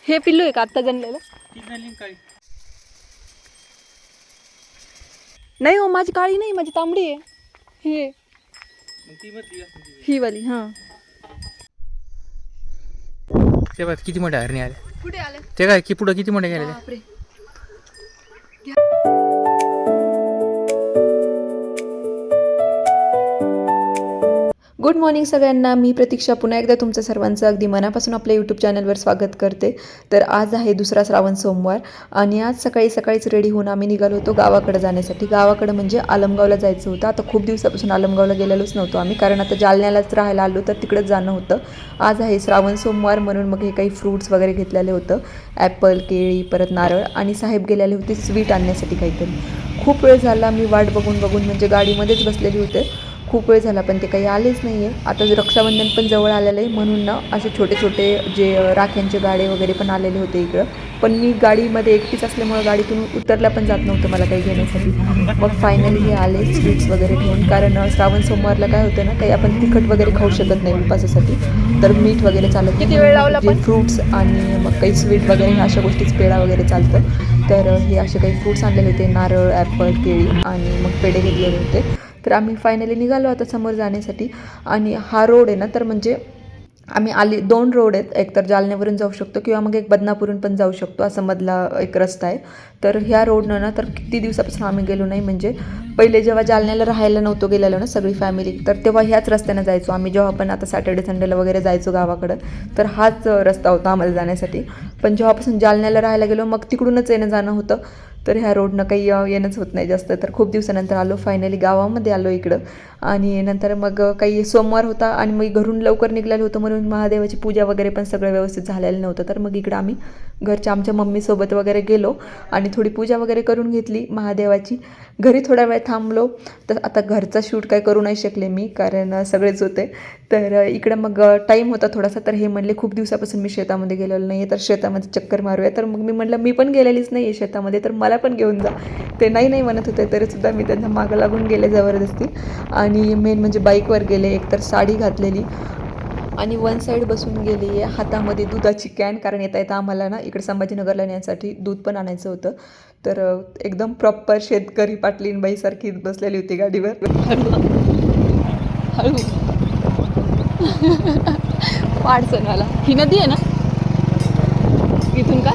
हे पिल्लू आहे का आत्ता जणलेलं? नाही हो, माझी काळी नाही, माझी तांबडी आहे. हे ही वाली. हा, ते बघ किती मोठे हरणे आले. कुठे आले? ते काय की पुढं किती मोठे गेले ते. बापरे. गुड मॉर्निंग सगळ्यांना. मी प्रतीक्षा पुन्हा एकदा तुमचं सर्वांचं अगदी मनापासून आपल्या यूट्यूब चॅनलवर स्वागत करते. तर आज आहे दुसरा श्रावण सोमवार आणि आज सकाळीच रेडी होऊन आम्ही निघालो होतो गावाकडे जाण्यासाठी. गावाकडं म्हणजे आलमगावला जायचं होतं. आता खूप दिवसापासून आलमगावला गेलेलोच नव्हतो आम्ही, कारण आता जालन्यालाच राहायला आलो तर तिकडंच जाणं होतं. आज आहे श्रावण सोमवार म्हणून मग हे काही फ्रूट्स वगैरे घेतलेले होतं. ॲपल, केळी, परत नारळ, आणि साहेब गेलेले होते स्वीट आणण्यासाठी काहीतरी. खूप वेळ झाला मी वाट बघून म्हणजे गाडीमध्येच बसलेली होते. खूप वेळ झाला पण ते काही आलेच नाही आहे. आता रक्षाबंधन पण जवळ आलेलं आहे म्हणून ना असे छोटे छोटे जे राख्यांचे गाडे वगैरे पण आलेले होते इकडं. पण मी गाडीमध्ये एकटीच असल्यामुळं गाडीतून उतरल्या पण जात नव्हतं मला काही घेण्यासाठी. मग फायनली हे आले स्वीट्स वगैरे घेऊन, कारण श्रावण सोमवारला काय होतं ना, काही आपण तिखट वगैरे खाऊ शकत नाही उपासासाठी, तर मीठ वगैरे चालत किती वेळ लावला जे फ्रूट्स आणि मग काही स्वीट वगैरे अशा गोष्टीच, पेढा वगैरे चालतं. तर हे असे काही फ्रूट्स आणलेले होते, नारळ, ॲपल, केळी आणि मग पेढे घेतलेले होते. तर आम्ही फायनली निघालो आता समोर जाण्यासाठी. आणि हा रोड आहे ना, तर म्हणजे आम्ही दोन रोड आहेत, एक तर जालन्यावरून जाऊ शकतो किंवा मग एक बदनापूरून पण जाऊ शकतो, असा मधला एक रस्ता आहे. तर ह्या रोडनं ना तर किती दिवसापासून आम्ही गेलो नाही, म्हणजे पहिले जेव्हा जालन्याला राहायला नव्हतो गेलेलो ना सगळी फॅमिली, तर तेव्हा ह्याच रस्त्यानं जायचो आम्ही, जेव्हा पण आता सॅटर्डे संडेला वगैरे जायचो गावाकडं, तर हाच रस्ता होता आम्हाला जाण्यासाठी. पण जेव्हापासून जालन्याला राहायला गेलो मग तिकडूनच येणं जाणं होतं, तर ह्या रोडनं काही येणंच होत नाही जास्त. तर खूप दिवसानंतर आलो, फायनली गावामध्ये आलो इकडं. आणि नंतर मग काही सोमवार होता आणि मग घरून लवकर निघालेलो होतो म्हणून महादेवाची पूजा वगैरे पण सगळं व्यवस्थित झालेलं नव्हतं. तर मग इकडं आम्ही घरच्या आमच्या मम्मीसोबत वगैरे गेलो आणि थोडी पूजा वगैरे करून घेतली महादेवाची. घरी थोडा वेळ थांबलो. तर आता घरचा शूट काय करू नाही शकले मी, कारण सगळेच होते. तर इकडं मग टाईम होता थोडासा, तर हे म्हणले खूप दिवसापासून मी शेतामध्ये गेलेलो नाही आहे, तर शेतामध्ये चक्कर मारूया. तर मग मी म्हटलं मी पण गेलेलीच नाही आहे शेतामध्ये, तर मला पण घेऊन जा. ते नाही म्हणत होते, तरीसुद्धा मी त्यांना मागं लागून गेले जबरदस्ती. आणि मेन म्हणजे बाईकवर गेले, एकतर साडी घातलेली आणि वन साईड बसून गेली आहे, हातामध्ये दुधाची कॅन, कारण येता आम्हाला ना इकडे संभाजीनगरला नेण्यासाठी दूध पण आणायचं होतं. तर एकदम प्रॉपर शेतकरी पाटलीन बाईसारखी बसलेली होती गाडीवर. हळू पाडसनवाला ही नदी आहे ना इथून का.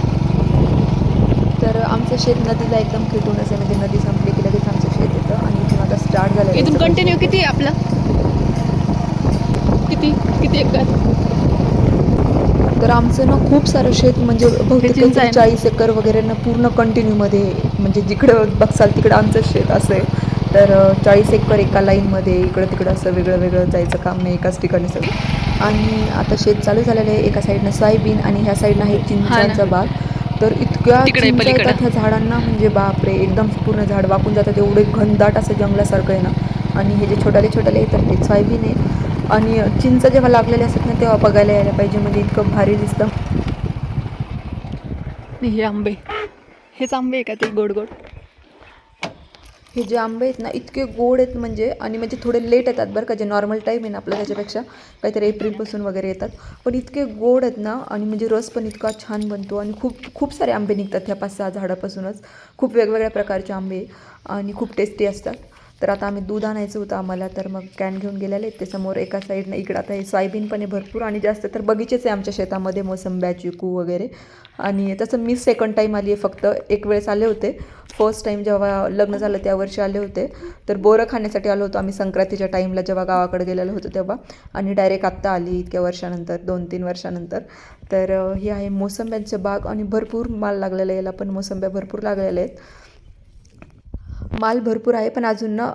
तर आमचं शेत नदीला एकदम खेटूनच आहे, म्हणजे नदी संपली की लगेच आमचं शेत येतं आणि इथून आता स्टार्ट झालं. इथून कंटिन्यू किती आहे आपलं, किती एकर. तर आमचं ना खूप सारं शेत, म्हणजे बहुतेक 40 एकर वगैरे ना पूर्ण कंटिन्यूमध्ये, म्हणजे जिकडं बघसाल तिकडं आमचं शेत असं आहे. तर 40 एकर एका लाईनमध्ये, इकडं तिकडं असं वेगळं जायचं काम नाही, एकाच ठिकाणी सगळं. आणि आता शेत चालू झालेलं आहे. एका साईडनं सोयाबीन आणि ह्या साईडनं आहे चिंचाचा बाग. तर इतक्या चिंचा येतात ह्या झाडांना, म्हणजे बापरे, एकदम पूर्ण झाड वाकून जातात, एवढे घनदाट असं जंगलासारखं आहे ना. आणि हे जे छोटे येतात ते सोयाबीन आहे. आणि चिंच जेव्हा लागलेले असतात ना तेव्हा बघायला यायला पाहिजे, म्हणजे इतकं भारी दिसतं. हे आंबे, हेच आंबे आहे का ते गोड गोड. हे जे आंबे आहेत ना इतके गोड आहेत, म्हणजे थोडे लेट येतात बरं का, जे नॉर्मल टाईम आहे ना आपलं त्याच्यापेक्षा काहीतरी एप्रिलपासून वगैरे येतात, पण इतके गोड आहेत ना. आणि म्हणजे रस पण इतका छान बनतो आणि खूप सारे आंबे निघतात ह्या 5-6 झाडापासूनच. खूप वेगवेगळ्या प्रकारचे आंबे आणि खूप टेस्टी असतात. तर आता आम्ही दूध आणायचं होतं आम्हाला, तर मग कॅन घेऊन गेलेले आहेत ते समोर एका साईडनं. इकडं आता हे सोयाबीन पण आहे भरपूर, आणि जास्त तर बगीचेच आहे आमच्या शेतामध्ये, मोसंब्या, चिकू वगैरे. आणि तसं मी सेकंड टाईम आली आहे, फक्त एक वेळेस आले होते. फर्स्ट टाईम जेव्हा लग्न झालं त्या वर्षी आले होते, तर बोरं खाण्यासाठी आलो होतो आम्ही संक्रांतीच्या टाईमला, जेव्हा गावाकडे गेलेलो होतो तेव्हा. आणि डायरेक्ट आत्ता आली इतक्या वर्षानंतर, 2-3 वर्षानंतर. तर ही आहे मोसंब्यांचं बाग आणि भरपूर माल लागलेला आहे याला, पण मोसंब्या भरपूर लागलेल्या आहेत. माल भरपूर आहे पण अजून ना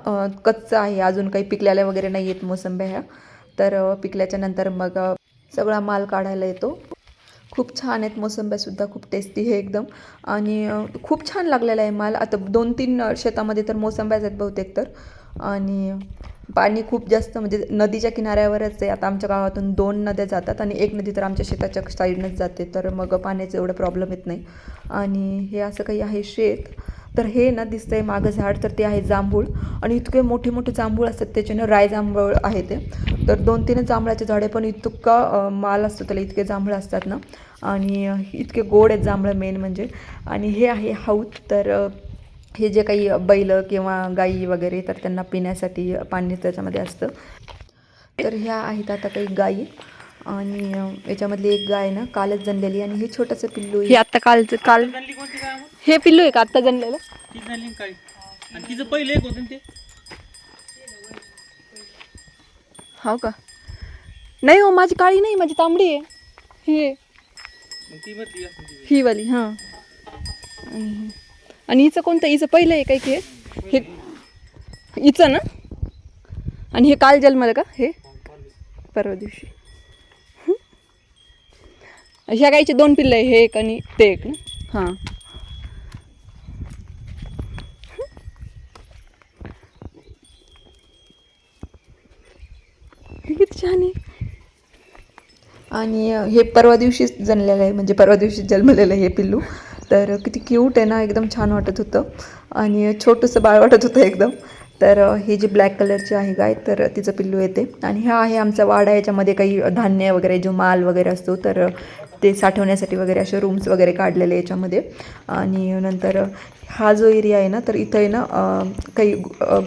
कच्चा आहे, अजून काही पिकलेल्या वगैरे नाही आहेत मोसंब्या ह्या. तर पिकल्याच्या नंतर मग सगळा माल काढायला येतो. खूप छान आहेत मोसंब्यासुद्धा, खूप टेस्टी आहे एकदम. आणि खूप छान लागलेला आहे माल. आता 2-3 शेतामध्ये तर मोसंब्याच आहेत बहुतेक तर. आणि पाणी खूप जास्त, म्हणजे नदीच्या किनाऱ्यावरच आहे. आता आमच्या गावातून 2 नद्या जातात आणि एक नदी तर आमच्या शेताच्या साईडनंच जाते, तर मग पाण्याचं एवढं प्रॉब्लेम येत नाही. आणि हे असं काही आहे शेत. तर हे ना दिसतंय मागं झाड, तर ते आहे जांभूळ आणि इतके मोठे मोठे जांभूळ असतात त्याच्यानं, राय जांभूळ आहे ते. तर 2-3 जांभळाचे झाडे पण इतका माल असतो त्याला, इतके जांभळं असतात ना आणि इतके गोड आहेत जांभळं मेन म्हणजे. आणि हे आहे हौद. तर हे जे काही बैल किंवा गाई वगैरे तर त्यांना पिण्यासाठी पाणी त्याच्यामध्ये असतं. तर ह्या आहेत आता काही गाई आणि याच्यामधली एक गाय ना कालच जणलेली आणि हे छोटंसं पिल्लू हे आता काल जणली कोणती काय मग? हे पिल्लू आहे का आता जणलेलं? ती जणली ना काळी. आणि तिचं पहिलं एक होतं ना ते. हो का? नाही हो, माझी काळी नाही, माझी तांबडी आहे. हे मग ती बदली असेल ती. ही वाली. हां. आणि हिचं कोणतं? हिचं पहिलं आहे काय की हे? हिचं ना? आणि हे काल जन्मलं का हे? परवा दिवशी. ह्या गाईचे 2 पिल्लं आहे, हे एक आणि ते एक ना. हां. हे किती छान आहे. आणि हे परवा दिवशीच जणलेलं आहे, म्हणजे परवा दिवशीच जन्मलेलं आहे हे पिल्लू. तर किती क्यूट आहे ना, एकदम छान वाटत होतं आणि छोटंसं बाळ वाटत होतं एकदम. तर हे जे ब्लॅक कलरचे आहे गाय, तर तिचं पिल्लू येते. आणि हा आहे आमचा वाडा, याच्यामध्ये काही धान्य वगैरे जो माल वगैरे असतो तर ते साठवण्यासाठी वगैरे असे रूम्स वगैरे काढलेले याच्यामध्ये. आणि नंतर हा जो एरिया आहे ना, तर इथं आहे ना काही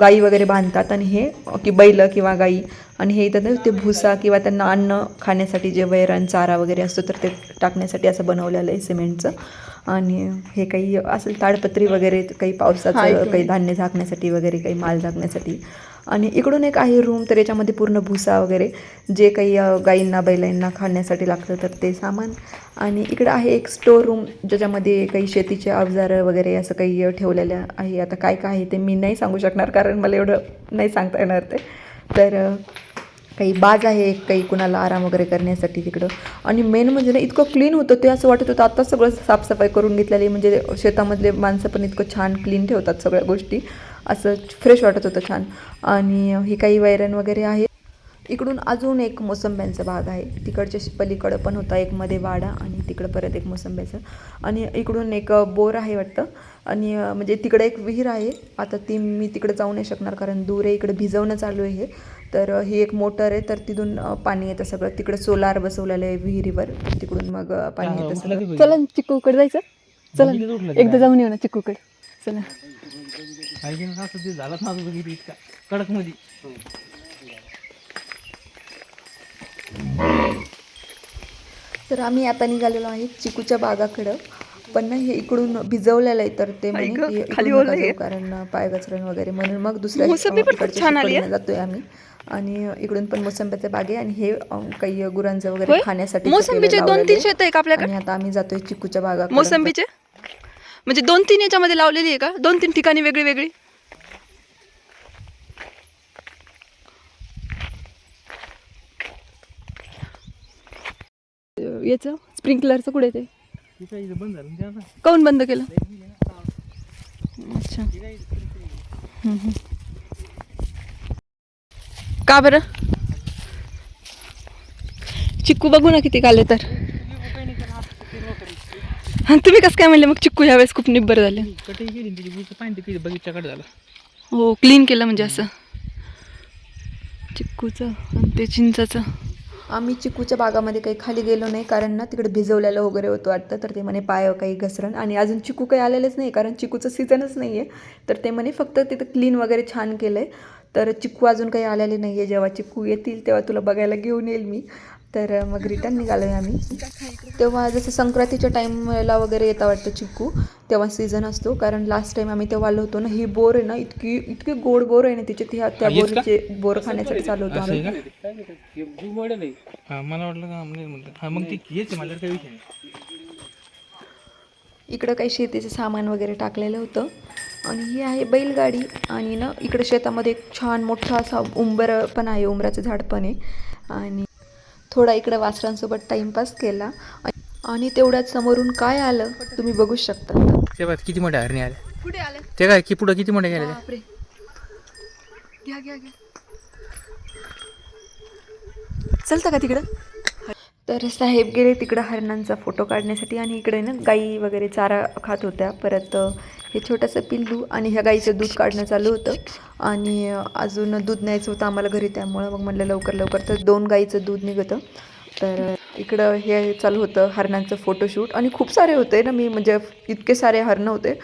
गाई वगैरे बांधतात आणि हे की बैल किंवा गाई, आणि हे इथं ते भुसा किंवा त्यांना अन्न खाण्यासाठी जे वैरण चारा वगैरे असतो तर ते टाकण्यासाठी असं बनवलेलं आहे सिमेंटचं. आणि हे काही असेल ताडपत्री वगैरे, काही पावसाचं काही धान्य झाकण्यासाठी वगैरे, काही माल झाकण्यासाठी. आणि इकडून एक आहे रूम, तर याच्यामध्ये पूर्ण भुसा वगैरे जे काही गाईंना बैलांना खाण्यासाठी लागतं तर ते सामान. आणि इकडं आहे एक स्टोर रूम, ज्याच्यामध्ये काही शेतीचे अवजारं वगैरे असं काही ठेवलेलं आहे. आता काय काय आहे ते मी नाही सांगू शकणार, कारण मला एवढं नाही सांगता येणार ते. तर काही बाज आहे, काही कुणाला आराम वगैरे करण्यासाठी तिकडं. आणि मेन म्हणजे ना इतकं क्लीन होतं ते, असं वाटत होतं आत्ताच सगळं साफसफाई करून घेतलेली. म्हणजे शेतामधले माणसं पण इतकं छान क्लीन ठेवतात सगळ्या गोष्टी, असं फ्रेश वाटत होतं छान. आणि ही काही वैरण वगैरे आहे. इकडून अजून एक मोसंब्यांचा भाग आहे, तिकडच्या पलीकडं पण होता एक मध्ये वाडा आणि तिकडं परत एक मोसंब्याचं. आणि इकडून एक बोर आहे वाटतं. आणि म्हणजे तिकडे एक विहीर आहे, आता ती मी तिकडे जाऊ नाही शकणार कारण दूर आहे, इकडे भिजवणं चालू आहे हे. तर ही एक मोटर आहे, तर तिथून पाणी येतं सगळं. तिकडे सोलार बसवलेलं आहे विहिरीवर, तिकडून मग पाणी येतं सगळं. चला चिक्कूकडे जायचं. चला एकदा जाऊन येऊ ना चिक्कूकडे. चला. झालाच माझं बघितलं इतका कडक मध्ये. तर आम्ही आता निघालेलो आहे चिकूच्या बागाकडं. पण ना हे इकडून भिजवलेलं आहे, तर ते म्हणे की इकडून नका जाऊ कारण पाय घसरण वगैरे, म्हणून मग दुसऱ्या इकडच्या जातोय आम्ही. आणि इकडून पण मोसंब्याचे बाग आहे आणि हे काही गुरांचं वगैरे खाण्यासाठी मोसंबीचे 2-3 शेत आहे का आपल्याकडे? आणि आता आम्ही जातोय चिकूच्या बागाकडे. मोसंबीचे म्हणजे 2-3 याच्यामध्ये लावलेली आहे का? 2-3 ठिकाणी वेगळी वेगळी. याचं स्प्रिंकलरचं कुठे ते? बंद झालं ना ते आता. काऊन बंद केलं? अच्छा. का बरं? चिक्कू बघू ना किती काले तर. तुम्ही कसं काय म्हणले मग चिक्कू ह्यावेळेस खूप निब्बर झाले? कटिंग केली त्याची बुरचं पाणी ते बगीच्याकडे झालं. हो क्लीन केलं म्हणजे असं चिक्कूचं आणि ते चिंचाचं. आम्ही चिकूच्या बागामध्ये काही खाली गेलो नाही कारण ना तिकडे भिजवलेलं वगैरे होतं वाटतं, तर ते म्हणे पाय काही घसरण. आणि अजून चिकू काही आलेलेच नाही कारण चिकूचं सीझनच नाही आहे, तर ते म्हणे फक्त तिथं क्लीन वगैरे छान केलं आहे. तर चिकू अजून काही आलेले नाही आहे, जेव्हा चिकू येतील तेव्हा तुला बघायला घेऊन येईल मी. तर मग रिटर्न निघालो आहे आम्ही. तेव्हा जसं संक्रांतीच्या टाईमला वगैरे येता वाटतं चिकू, तेव्हा सीझन असतो. कारण लास्ट टाईम आम्ही तेव्हा आलो होतो ना, ही बोर आहे ना इतकी गोड बोर आहे ना, तिचे त्या बोरचे बोर खाण्यासाठी चालू होतो आम्ही. मला वाटलं का म्हणलं मग ती हेच आहे, माझ्या काही विषय नाही. इकडं काही शेतीचं सामान वगैरे टाकलेलं होतं. आणि ही आहे बैलगाडी. आणि ना इकडे शेतामध्ये एक छान मोठा असा उंबर पण आहे, उंबराचं झाड पण आहे. आणि थोडा इकडं वासरांसोबत टाइमपास केला. आणि तेवढ्यात समोरून काय आलं तुम्ही बघू शकता. ते बघ किती मोठ्या हरणी आल्या. पुढे आले ते काय की पुढं किती मोठे गेले. बापरे. घ्या घ्या घ्या. चलता का तिकडं? तर साहेब गेले तिकडं हरणांचा फोटो काढण्यासाठी आणि इकडे ना गाई वगैरे चारा खात होत्या. परत हे छोटंसं पिल्लू आणि ह्या गाईचं दूध काढणं चालू होतं आणि अजून दूध न्यायचं होतं आम्हाला घरी, त्यामुळं मग म्हणलं लवकर लवकर तर 2 गाईचं दूध निघतं. तर इकडं हे चालू होतं हरणांचं फोटोशूट आणि खूप सारे होते ना, मी म्हणजे इतके सारे हरणं होते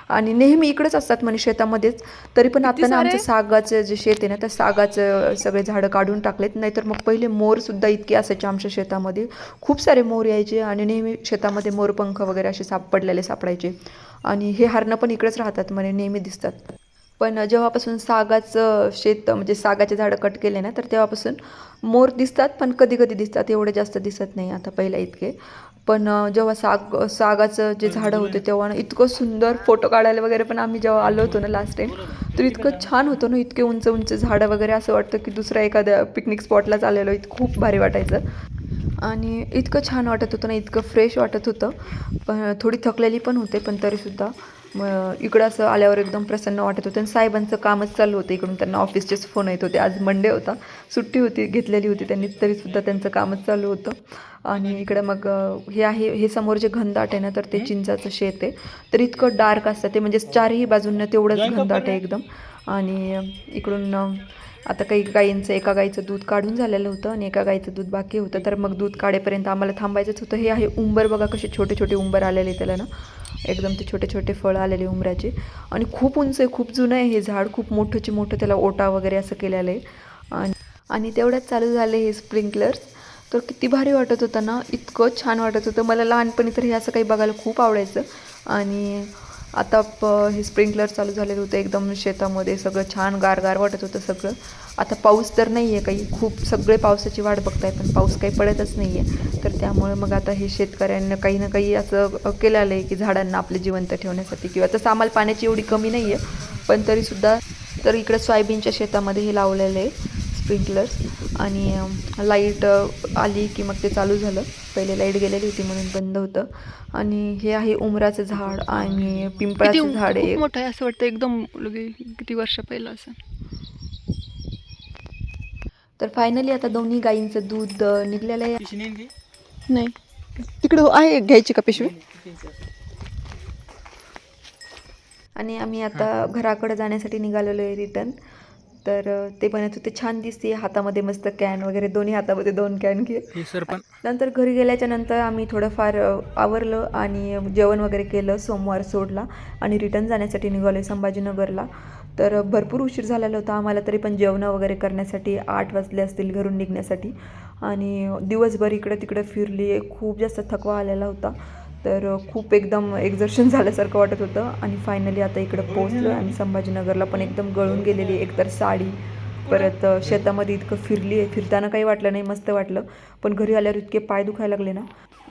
आणि नेहमी इकडेच असतात म्हणे शेतामध्येच. तरी पण आता ना आमचं सागाचं जे शेत आहे ना, त्या सागाचं सगळे झाडं काढून टाकलेत. नाहीतर मग पहिले मोरसुद्धा इतके असायचे आमच्या शेतामध्ये, खूप सारे मोर यायचे आणि नेहमी शेतामध्ये मोरपंख वगैरे असे सापडलेले सापडायचे. आणि हे हरणं पण इकडेच राहतात म्हणे, नेहमी दिसतात. पण जेव्हापासून सागाचं शेत म्हणजे सागाचे झाडं कट केले ना, तर तेव्हापासून मोर दिसतात, पण कधी कधी दिसतात, एवढे जास्त दिसत नाही आता पहिल्या इतके. पण जेव्हा सागाचं जे झाडं होते तेव्हा ना इतकं सुंदर फोटो काढायला वगैरे पण आम्ही जेव्हा आलो होतो ना लास्ट टाईम, तर इतकं छान होतं ना, इतके उंच उंच झाडं वगैरे, असं वाटतं की दुसऱ्या एखाद्या पिकनिक स्पॉटलाच आलेलो. इतकं खूप भारी वाटायचं आणि इतकं छान वाटत होतं ना, इतकं फ्रेश वाटत होतं. पण थोडी थकलेली पण होते, पण तरीसुद्धा इकडं असं आल्यावर एकदम प्रसन्न वाटत होतं. आणि साहेबांचं कामच चालू होतं इकडून, त्यांना ऑफिसचेच फोन येत होते. आज मंडे होता, सुट्टी होती घेतलेली होती त्यांनी, तरीसुद्धा त्यांचं कामच चालू होतं. आणि इकडं मग हे आहे, हे समोर जे घनदाट आहे ना, तर ते चिंचाचं शेत आहे. तर इतकं डार्क असतं ते, म्हणजे चारही बाजूंना तेवढंच घनदाट आहे एकदम. आणि इकडून आता काही गायींचं, एका गाईचं दूध काढून झालेलं होतं आणि एका गाईचं दूध बाकी होतं. तर मग दूध काढेपर्यंत आम्हाला थांबायचंच होतं. हे आहे उंबर, बघा कसे छोटे छोटे उंबर आलेले त्याला ना, एकदम ते छोटे छोटे फळं आलेले उंबराचे. आणि खूप उंच आहे, खूप जुनं आहे हे झाड, खूप मोठंची मोठं त्याला ओटा वगैरे असं केलेलं आहे. आणि तेवढ्यात चालू झाले हे स्प्रिंकलर्स. तर किती भारी वाटत होतं ना, इतकं छान वाटत होतं. मला लहानपणी तर हे असं काही बघायला खूप आवडायचं. आणि आता हे स्प्रिंकलर चालू झालेलं होतं एकदम शेतामध्ये, सगळं छान गारगार वाटत होतं सगळं. आता पाऊस तर नाही आहे काही, खूप सगळे पावसाची वाट बघताय, पण पाऊस काही पडतच नाही आहे. तर त्यामुळे मग आता हे शेतकऱ्यांना काही ना काही असं केलेलं आहे की झाडांना आपले जिवंत ठेवण्यासाठी, किंवा तसं आम्हाला पाण्याची एवढी कमी नाही आहे, पण तरीसुद्धा. तर इकडं सोयाबीनच्या शेतामध्ये हे लावलेलं आहे स्प्रिंकलर्स. आणि लाईट आली की मग ते चालू झालं. पहिले लाईट गेलेली होती म्हणून बंद होतं. आणि हे आहे उमराचं झाड आणि पिंपळाचं झाड आहे. खूप मोठं आहे असं वाटतं एकदम, किती वर्ष पहिलं असं. तर फायनली आता दोन्ही गायींचं दूध निघलेलं आहे. पिशवी नाही ती? नाही, तिकडं आहे, घ्यायची का पिशवी? आणि आम्ही आता घराकडे जाण्यासाठी निघालेलो आहे रिटर्न. तर ते म्हणत होते छान दिसते, हातामध्ये मस्त कॅन वगैरे, दोन्ही हातामध्ये 2 कॅन घे. हे सरपण नंतर घरी गेल्याच्या नंतर आम्ही थोडंफार आवरलं आणि जेवण वगैरे केलं, सोमवार सोडला आणि रिटर्न जाण्यासाठी निघालो संभाजीनगरला. तर भरपूर उशीर झालेला होता आम्हाला, तरी पण जेवणं वगैरे करण्यासाठी 8 वाजले असतील घरून निघण्यासाठी. आणि दिवसभर इकडं तिकडं फिरली, खूप जास्त थकवा आलेला होता. तर खूप एकदम एक्झर्शन झाल्यासारखं वाटत होतं. आणि फायनली आता इकडं पोहोचलो आम्ही संभाजीनगरला. पण एकदम गळून गेलेली एकतर साडी, परत शेतामध्ये इतकं फिरली आहे, फिरताना काही वाटलं नाही, मस्त वाटलं. पण घरी आल्यावर इतके पाय दुखायला लागले ना.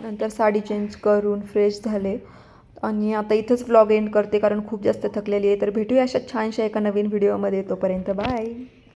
नंतर साडी चेंज करून फ्रेश झाले आणि आता इथंच व्लॉग एंड करते, कारण खूप जास्त थकलेली आहे. तर भेटूया अशा छानशा एका नवीन व्हिडिओमध्ये. तोपर्यंत बाय.